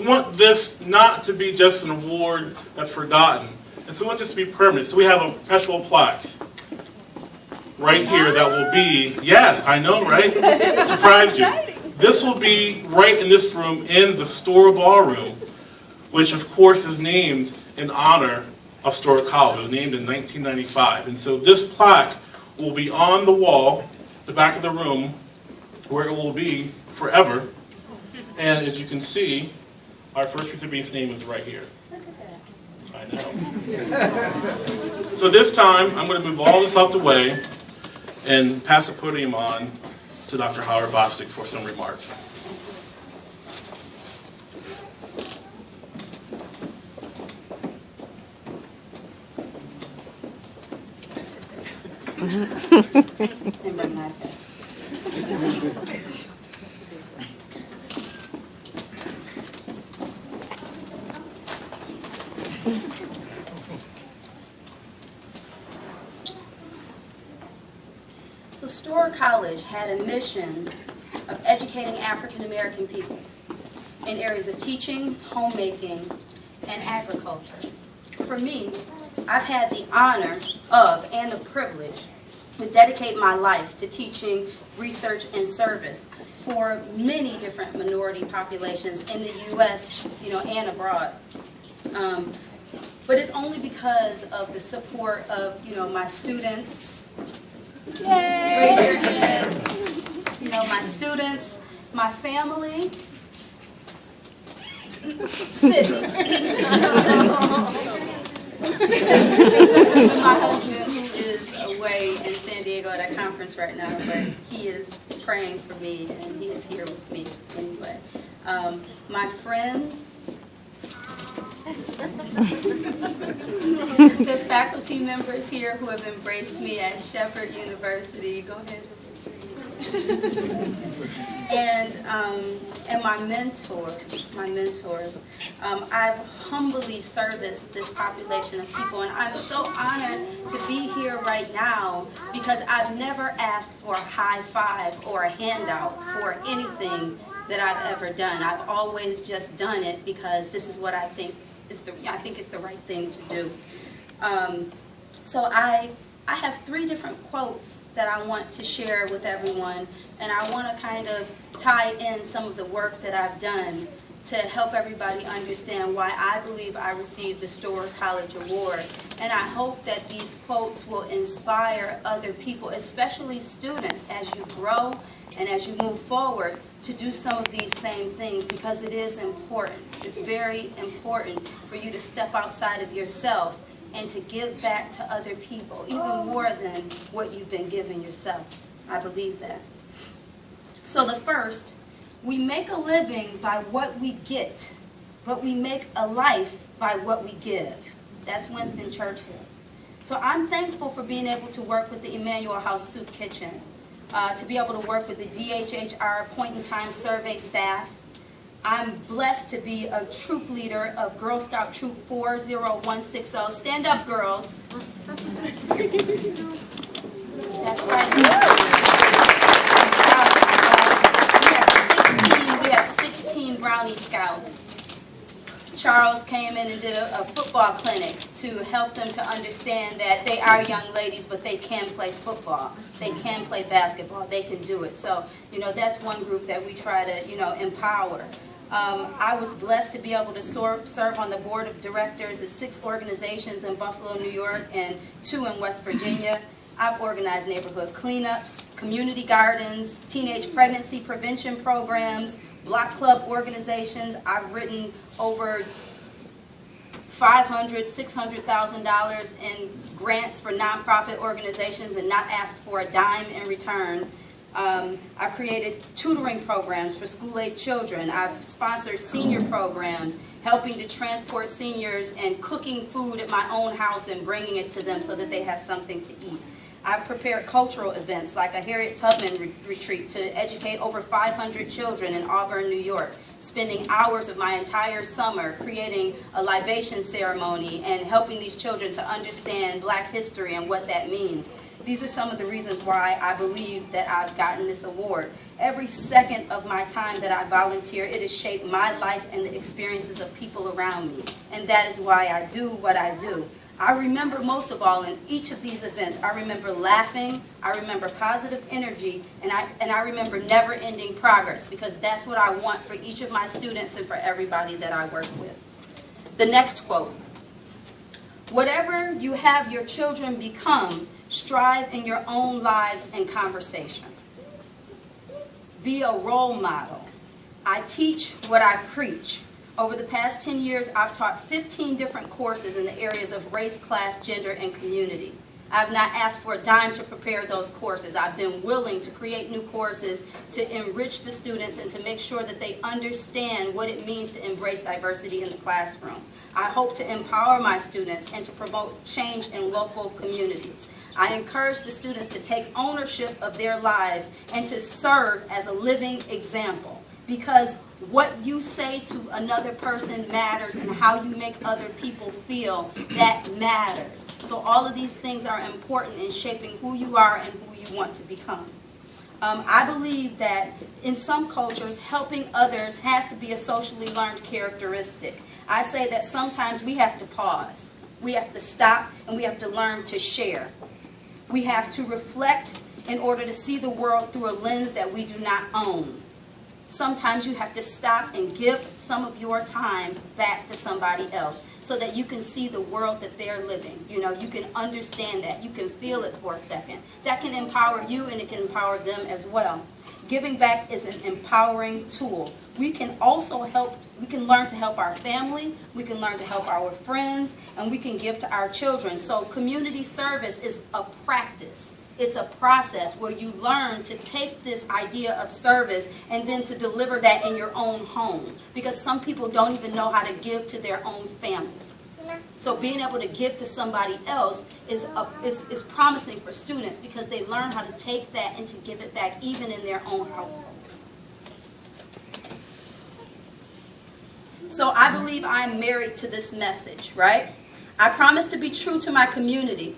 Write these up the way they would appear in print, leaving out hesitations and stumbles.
want this not to be just an award that's forgotten. And so we want this to be permanent. So we have a perpetual plaque right here that will be, yes, I know, right? Surprised you. This will be right in this room in the Storer Ballroom, which of course is named in honor of Storer College. It was named in 1995. And so this plaque will be on the wall, the back of the room, where it will be forever. And as you can see, our first recipient's name is right here. I know. So this time, I'm going to move all this out the way and pass the podium on to Dr. Howard Bostic for some remarks. So Storer College had a mission of educating African American people in areas of teaching, homemaking, and agriculture. For me, I've had the honor of and the privilege to dedicate my life to teaching, research, and service for many different minority populations in the U.S., and abroad. But it's only because of the support of, my students. Yay! Raise your hand. My students, my family. Sydney. My husband, who is away in San Diego at a conference right now, but he is praying for me and he is here with me anyway. My friends, the faculty members here who have embraced me at Shepherd University. Go ahead. And my mentors. I've humbly serviced this population of people, and I'm so honored to be here right now because I've never asked for a high five or a handout for anything that I've ever done. I've always just done it because this is what I think is the right thing to do. So I have 3 different quotes that I want to share with everyone, and I want to kind of tie in some of the work that I've done to help everybody understand why I believe I received the Storer College Award. And I hope that these quotes will inspire other people, especially students, as you grow and as you move forward, to do some of these same things, because it is important. It's very important for you to step outside of yourself and to give back to other people, even more than what you've been giving yourself. I believe that. So the first, we make a living by what we get, but we make a life by what we give. That's Winston Churchill. So I'm thankful for being able to work with the Emmanuel House Soup Kitchen, to be able to work with the DHHR point-in-time survey staff. I'm blessed to be a troop leader of Girl Scout Troop 40160. Stand up, girls. That's right. We have 16 Brownie Scouts. Charles came in and did a football clinic to help them to understand that they are young ladies, but they can play football. They can play basketball. They can do it. So, that's one group that we try to, empower. I was blessed to be able to serve on the board of directors of 6 organizations in Buffalo, New York, and 2 in West Virginia. I've organized neighborhood cleanups, community gardens, teenage pregnancy prevention programs, block club organizations. I've written over $500,000, $600,000 in grants for nonprofit organizations and not asked for a dime in return. I've created tutoring programs for school-age children. I've sponsored senior programs, helping to transport seniors and cooking food at my own house and bringing it to them so that they have something to eat. I've prepared cultural events like a Harriet Tubman retreat to educate over 500 children in Auburn, New York, spending hours of my entire summer creating a libation ceremony and helping these children to understand Black history and what that means. These are some of the reasons why I believe that I've gotten this award. Every second of my time that I volunteer, it has shaped my life and the experiences of people around me. And that is why I do what I do. I remember most of all in each of these events, I remember laughing, I remember positive energy, and I remember never-ending progress, because that's what I want for each of my students and for everybody that I work with. The next quote: "Whatever you have your children become, strive in your own lives and conversation. Be a role model. I teach what I preach. Over the past 10 years, I've taught 15 different courses in the areas of race, class, gender, and community. I've not asked for a dime to prepare those courses. I've been willing to create new courses to enrich the students and to make sure that they understand what it means to embrace diversity in the classroom. I hope to empower my students and to promote change in local communities. I encourage the students to take ownership of their lives and to serve as a living example, because what you say to another person matters, and how you make other people feel, that matters. So all of these things are important in shaping who you are and who you want to become. I believe that in some cultures, helping others has to be a socially learned characteristic. I say that sometimes we have to pause. We have to stop, and we have to learn to share. We have to reflect in order to see the world through a lens that we do not own. Sometimes you have to stop and give some of your time back to somebody else so that you can see the world that they're living. You know, you can understand that. You can feel it for a second. That can empower you, and it can empower them as well. Giving back is an empowering tool. We can also we can learn to help our family, we can learn to help our friends, and we can give to our children. So community service is a practice. It's a process where you learn to take this idea of service and then to deliver that in your own home. Because some people don't even know how to give to their own family. So being able to give to somebody else is promising for students, because they learn how to take that and to give it back even in their own household. So I believe I'm married to this message, right? I promise to be true to my community.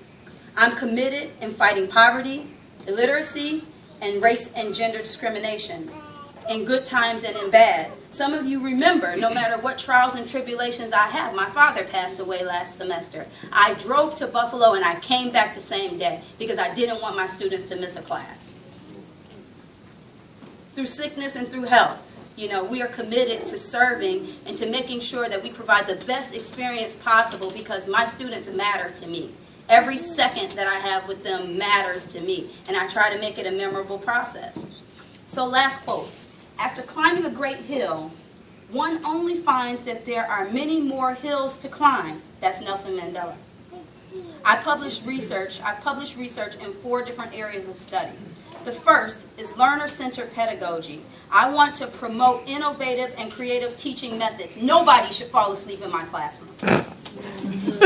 I'm committed in fighting poverty, illiteracy, and race and gender discrimination, in good times and in bad. Some of you remember, no matter what trials and tribulations I have, my father passed away last semester. I drove to Buffalo and I came back the same day because I didn't want my students to miss a class. Through sickness and through health, you know, we are committed to serving and to making sure that we provide the best experience possible, because my students matter to me. Every second that I have with them matters to me, and I try to make it a memorable process. So last quote: "After climbing a great hill, one only finds that there are many more hills to climb." That's Nelson Mandela. I published research in 4 different areas of study. The first is learner-centered pedagogy. I want to promote innovative and creative teaching methods. Nobody should fall asleep in my classroom.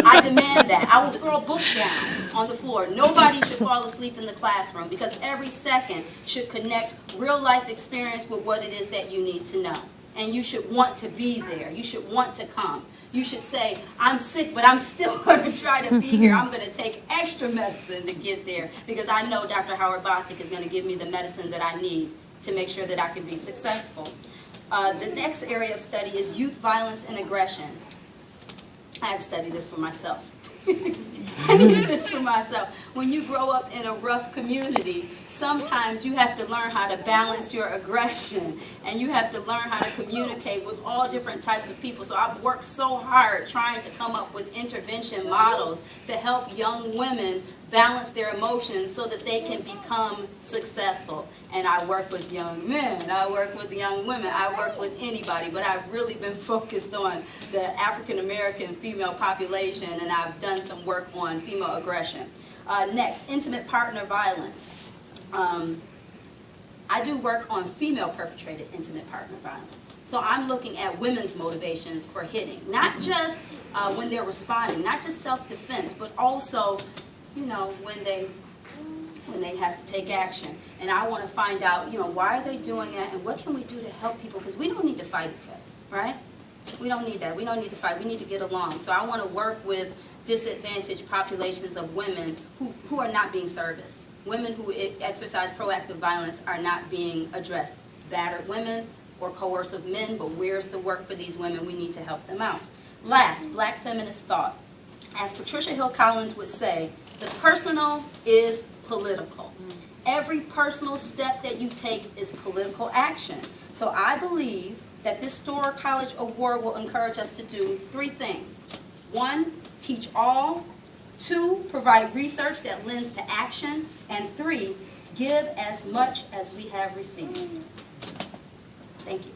I demand that. I will throw a book down on the floor. Nobody should fall asleep in the classroom, because every second should connect real-life experience with what it is that you need to know. And you should want to be there. You should want to come. You should say, I'm sick, but I'm still going to try to be here. I'm going to take extra medicine to get there, because I know Dr. Howard Bostic is going to give me the medicine that I need to make sure that I can be successful. The next area of study is youth violence and aggression. I had to study this for myself. I did this for myself. When you grow up in a rough community, sometimes you have to learn how to balance your aggression, and you have to learn how to communicate with all different types of people. So I've worked so hard trying to come up with intervention models to help young women balance their emotions so that they can become successful. And I work with young men, I work with young women, I work with anybody, but I've really been focused on the African American female population, and I've done some work on female aggression. Next, intimate partner violence. I do work on female perpetrated intimate partner violence. So I'm looking at women's motivations for hitting, not just when they're responding, not just self-defense, but also, you know, when they have to take action. And I want to find out, you know, why are they doing that, and what can we do to help people, because we don't need to fight each other, right? We don't need that. We don't need to fight. We need to get along. So I want to work with disadvantaged populations of women who are not being serviced. Women who exercise proactive violence are not being addressed. Battered women or coercive men, but where's the work for these women? We need to help them out. Last, Black feminist thought. As Patricia Hill Collins would say, the personal is political. Every personal step that you take is political action. So I believe that this Storer College Award will encourage us to do 3 things. 1, teach all. 2, provide research that lends to action. And 3, give as much as we have received. Thank you.